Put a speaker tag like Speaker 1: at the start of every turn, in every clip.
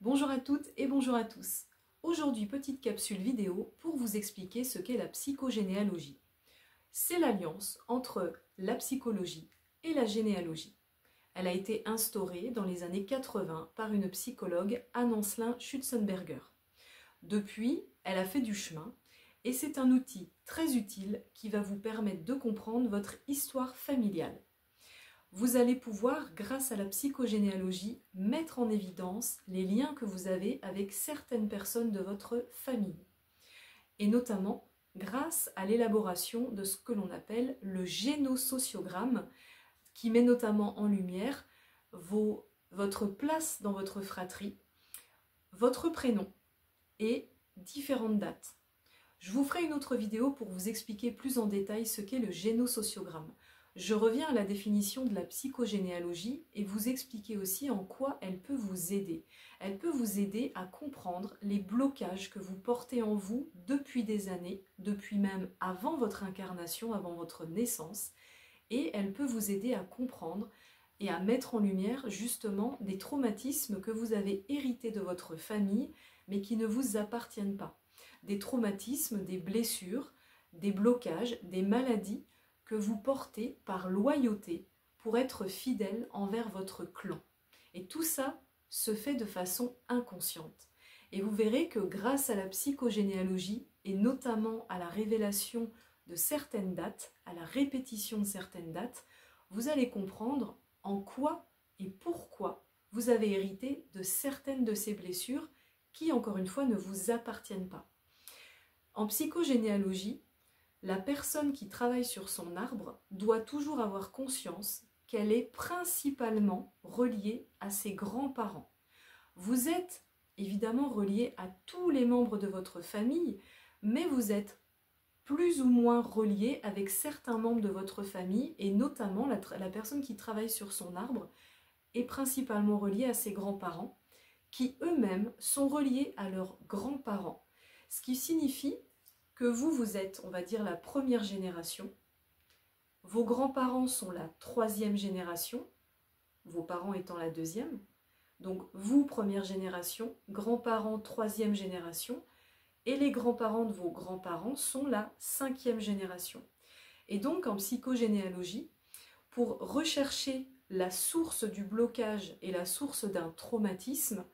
Speaker 1: Bonjour à toutes et bonjour à tous. Aujourd'hui, petite capsule vidéo pour vous expliquer ce qu'est la psychogénéalogie. C'est l'alliance entre la psychologie et la généalogie. Elle a été instaurée dans les années 80 par une psychologue, Anne-Ancelin Schutzenberger. Depuis, elle a fait du chemin et c'est un outil très utile qui va vous permettre de comprendre votre histoire familiale. Vous allez pouvoir, grâce à la psychogénéalogie, mettre en évidence les liens que vous avez avec certaines personnes de votre famille. Et notamment grâce à l'élaboration de ce que l'on appelle le génosociogramme, qui met notamment en lumière votre place dans votre fratrie, votre prénom et différentes dates. Je vous ferai une autre vidéo pour vous expliquer plus en détail ce qu'est le génosociogramme. Je reviens à la définition de la psychogénéalogie et vous expliquer aussi en quoi elle peut vous aider. Elle peut vous aider à comprendre les blocages que vous portez en vous depuis des années, depuis même avant votre incarnation, avant votre naissance, et elle peut vous aider à comprendre et à mettre en lumière justement des traumatismes que vous avez hérités de votre famille, mais qui ne vous appartiennent pas. Des traumatismes, des blessures, des blocages, des maladies que vous portez par loyauté pour être fidèle envers votre clan. Et tout ça se fait de façon inconsciente. Et vous verrez que grâce à la psychogénéalogie et notamment à la révélation de certaines dates, à la répétition de certaines dates, vous allez comprendre en quoi et pourquoi vous avez hérité de certaines de ces blessures qui, encore une fois, ne vous appartiennent pas. En psychogénéalogie, la personne qui travaille sur son arbre doit toujours avoir conscience qu'elle est principalement reliée à ses grands-parents. Vous êtes évidemment relié à tous les membres de votre famille, mais vous êtes plus ou moins relié avec certains membres de votre famille, et notamment la personne qui travaille sur son arbre est principalement reliée à ses grands-parents, qui eux-mêmes sont reliés à leurs grands-parents. Ce qui signifie que vous êtes, on va dire, la première génération, vos grands-parents sont la troisième génération, vos parents étant la deuxième, donc vous, première génération, grands-parents, troisième génération, et les grands-parents de vos grands-parents sont la cinquième génération. Et donc en psychogénéalogie, pour rechercher la source du blocage et la source d'un traumatisme,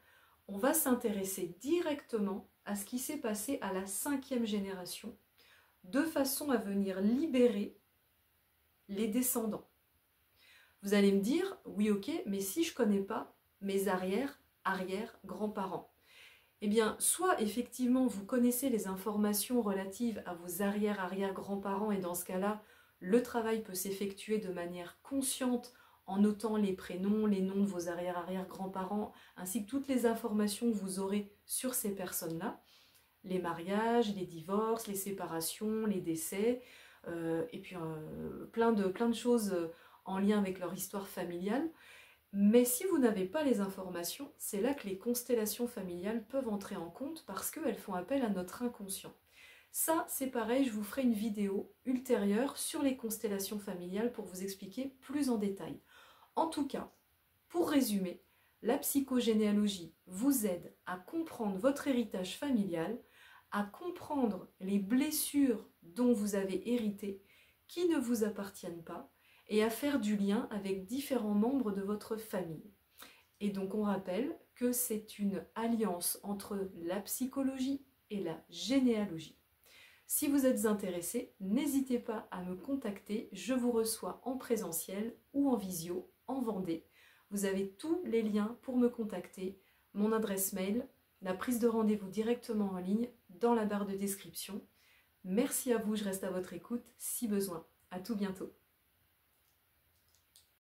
Speaker 1: on va s'intéresser directement à ce qui s'est passé à la cinquième génération, de façon à venir libérer les descendants. Vous allez me dire, oui ok, mais si je ne connais pas mes arrière-grands-parents, eh bien, soit effectivement vous connaissez les informations relatives à vos arrière-grands-parents et dans ce cas-là, le travail peut s'effectuer de manière consciente en notant les prénoms, les noms de vos arrière-grands-parents, ainsi que toutes les informations que vous aurez sur ces personnes-là, les mariages, les divorces, les séparations, les décès, et puis plein de choses en lien avec leur histoire familiale. Mais si vous n'avez pas les informations, c'est là que les constellations familiales peuvent entrer en compte parce qu'elles font appel à notre inconscient. Ça, c'est pareil, je vous ferai une vidéo ultérieure sur les constellations familiales pour vous expliquer plus en détail. En tout cas, pour résumer, la psychogénéalogie vous aide à comprendre votre héritage familial, à comprendre les blessures dont vous avez hérité, qui ne vous appartiennent pas, et à faire du lien avec différents membres de votre famille. Et donc on rappelle que c'est une alliance entre la psychologie et la généalogie. Si vous êtes intéressé, n'hésitez pas à me contacter, je vous reçois en présentiel ou en visio, en Vendée. Vous avez tous les liens pour me contacter, mon adresse mail, la prise de rendez-vous directement en ligne dans la barre de description. Merci à vous, je reste à votre écoute si besoin. À tout bientôt.